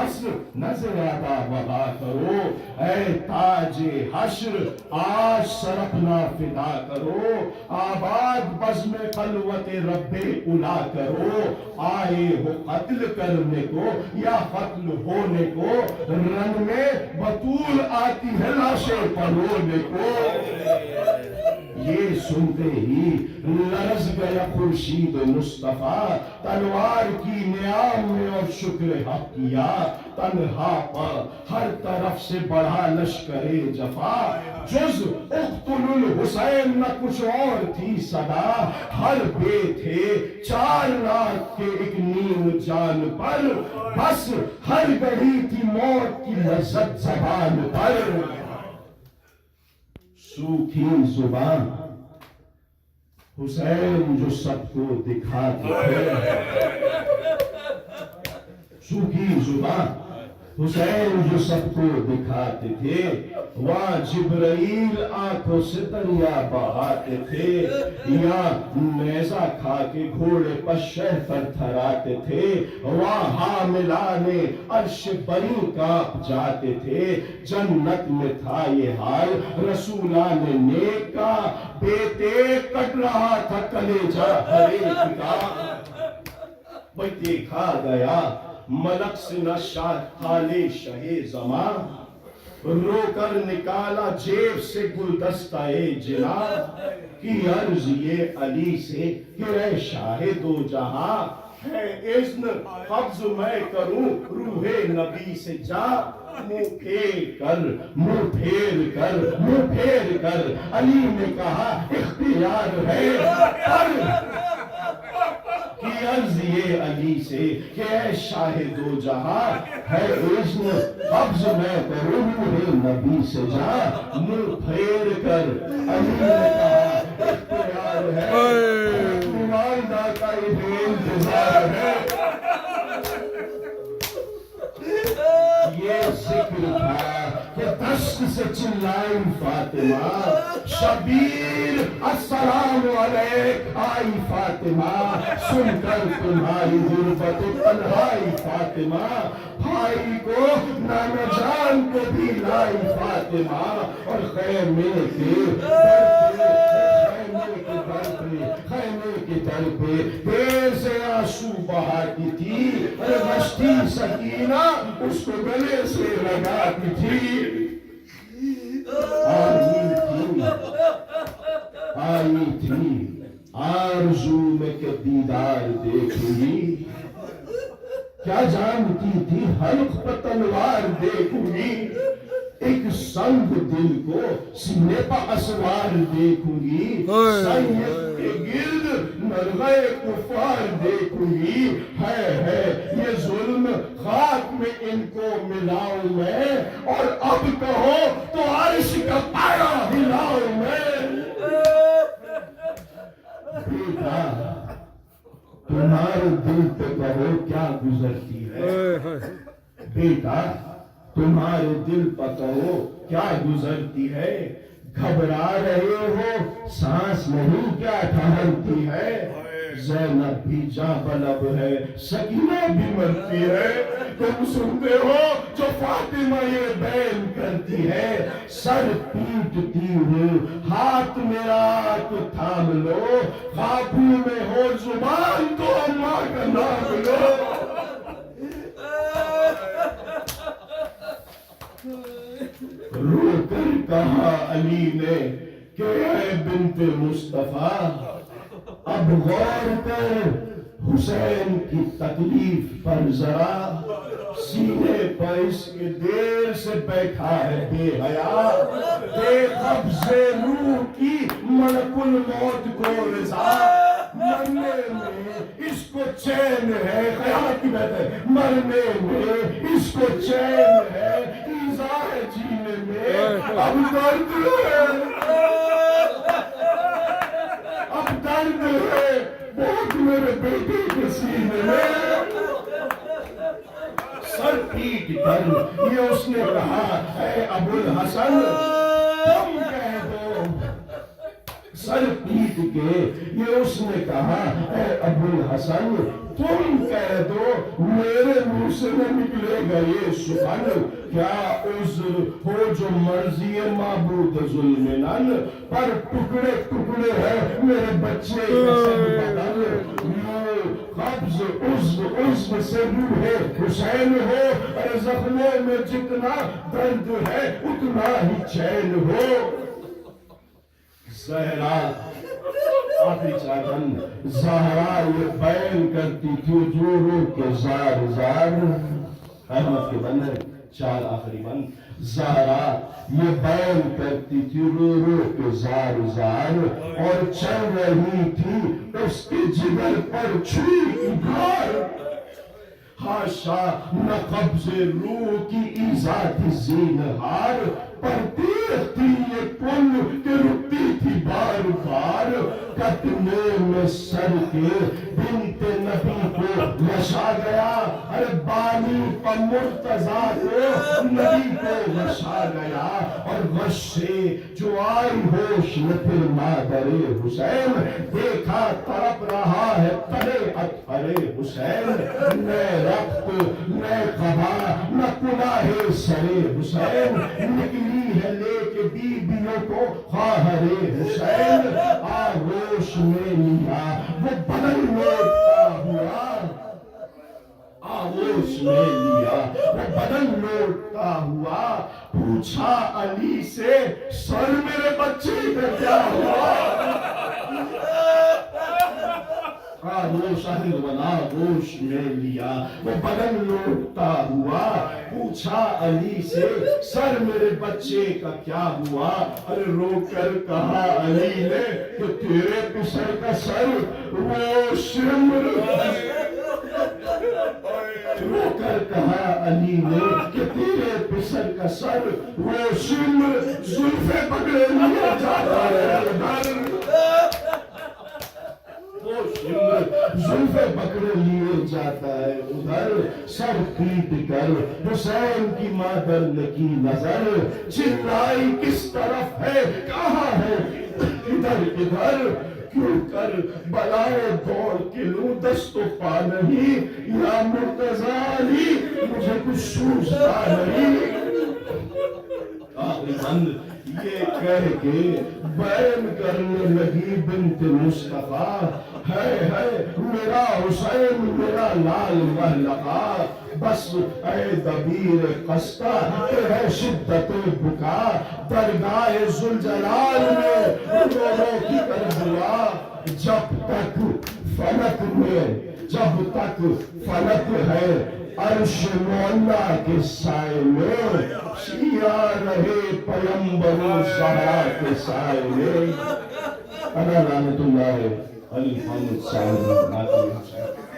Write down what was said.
بس نہ زیادہ وبا کرو، اے تاج حشر آج سر اپنا فدا کرو، آباد بزم خلوت رب اولا کرو، آئے ہو قتل کرنے کو یا قتل ہونے کو، رن میں بطول آتی ہے لاشیں پرونے کو۔ یہ سنتے ہی لرز گیا خورشید مصطفیٰ، تلوار کی نیام میں اور شکر حق کیا، تنہا پر ہر طرف سے بڑھا لشکر جفا، جز اقتل الحسین نہ کچھ اور تھی صدا، ہر بے تھے 4 لاکھ کے ایک نیم جان پر، بس ہر گڑی تھی موت کی لذت زبان پر۔ سوکھی زبان حسین جو سب کو دکھاتے تھے، سوکھی زبان حسین جو سب کو دکھاتے تھے، وہاں جبرائیل آنکھوں سے دریا بہاتے تھے، یا نیزہ کھا کے گھوڑے پر شہتر تھراتے تھے، وہاں حاملان عرش بری کانپ جاتے تھے۔ جنت میں تھا یہ حال رسولان نیک کا، بیٹے کٹ رہا تھا کلیجہ ہر ایک کا۔ بھئی دیکھا گیا ملک سے نشاد خالِ شہ زمان، رو کر نکالا جیب سے گلدستہ جنا، کی عرض یہ علی سے کہ اے شاہ دو جہاں، ہے اذن قبض میں کروں روح نبی سے جا۔ منہ پھیر کر علی نے کہا اختیار ہے، کی عرض یہ علی سے کہ اے شاہ دو جہاں، ہے اذن قبض میں کروں روح نبی سے جا۔ منہ پھیر کر علی نے کہا اختیار ہے، والدہ کا یہ انتظار ہے۔ یہ ذکر تھا کہ دست سے چلائی فاطمہ، شبیر السلام علیک آئی فاطمہ، سن کر تمہاری غربت تنہائی فاطمہ، بھائی کو نانا جان کو بھی لائی فاطمہ، اور خیمے کے در پہ دیر سے آنسو بہاتی تھی، رشتی سکینہ اس کو گلے سے لگاتی تھی۔ آئی تھی آرزو میں کہ دیدار دیکھوں گی، کیا جانتی تھی حلق پر تلوار دیکھوں گی، ایک سنگ دل کو سینے پر اسوار دیکھوں گی، سید کے گرد نرغے کفار دیکھوں گی، ہے یہ ظلم خاک میں ان کو ملاؤں میں، اور اب کہو تو عرش کا پایا ہلاؤں میں۔ بیٹا تمہارے دل پہ کہو کیا گزرتی ہے، بیٹا تمہارے دل پر کہو کیا گزرتی ہے، گھبرا رہے ہو سانس نہیں کیا ٹھہرتی ہے، زینب بھی جاں بلب ہے سکینہ بھی مرتی ہے، تم سنتے ہو جو فاطمہ یہ بیان کرتی ہے، سر پیٹتی ہوں ہاتھ میرا تو تھام لو، قابو میں ہو زبان تو اماں کا نام لو۔ رو کر کہا علی نے کہ اے بنت مصطفیٰ، اب غور کر حسین کی تکلیف پر ذرا، سینے پر اس کے دیر سے بیٹھا ہے بے حیا، بے قبض روح کی ملک الموت کو رضا، مرنے میں اس کو چین ہے، قیامت کی بات ہے، مرنے میں اس کو چین ہے، ایذا ہے جینے میں اب درد ہے، اب درد ہے بہت میرے بیٹے کے سینے میں۔ سر پیٹ کر یہ اس نے کہا اے ابو الحسن، تم کہہ دو سر پیٹ کے یہ اس نے کہا اے ابو الحسن تم کہہ دو میرے منہ سے نہ نکلے گا یہ سخن کیا عذر ہو جو مرضی معبود ظلمنن پر ٹکڑے ٹکڑے ہے میرے بچے کا سب بدل قبض عزم سے روح حسین ہو اور زخموں میں جتنا درد ہے اتنا ہی چین ہو زہرا آخری چاہتن زہرا یہ بیان کرتی تھی جو رو کے زار زار احمد کے بندے چار آخری بند زہرا یہ بیان کرتی تھی رو رو کے زار زار اور چل رہی تھی اس کے جگر پر چھری دھار حاشا نہ قبض روح کی ایزاد زینہار پر دیکھتی یہ کل کہ رکتی تھی بار بار کتنے میں سر کے بنت نبی کو نشا گیا ارے بانی پر مرتضیٰ کو نبی کو نشا گیا اور غش سے جو آئی ہوش نہ پھر مادر حسین دیکھا تڑپ رہا ہے تلے اطہر حسین نئے رخت نئے قبا نہ کلاہ سر حسین نکلی ہے لے کے بیویوں کو خواہر حسین آغوش میں لیا وہ بدن لوٹتا ہوا آغوش میں لیا وہ بدن لوٹتا ہوا پوچھا علی سے سر میرے بچے کا کیا ہوا آغوش میں لیا وہ بدن لوٹتا ہوا پوچھا علی سے سر میرے بچے کا کیا ہوا ارے رو کر کہا علی نے کہ تیرے پسر کا سر وہ شمر رو کر کہا علی نے کہ تیرے پسر کا سر وہ شمر زلفیں پکڑے لیا جاتا ہے زلفیں پکڑے لیے جاتا ہے ادھر سر پیٹ کر حسین کی مادر نے کی نظر چلائی کس طرف ہے کہاں ہے ادھر ادھر کیوں کر بلائے دوڑ کے لوں دست و پا نہیں یا مرتضیٰ علی مجھے کچھ سوچتا نہیں آخری بند یہ کہہ کے بیان کرنے لگی بنت مصطفیٰ ہے میرا حسین میرا لال محلقہ بس اے دبیر قصہ ہے شدت بکا درگاہ ذوالجلال میں رو رو کی کربلا جب تک فلک ہے عرش مولا کے سائے میں شیعہ رہے پیمبر و زہرا کے سائے میں انا لعنت اللہ علی محمد صلی اللہ علیہ وسلم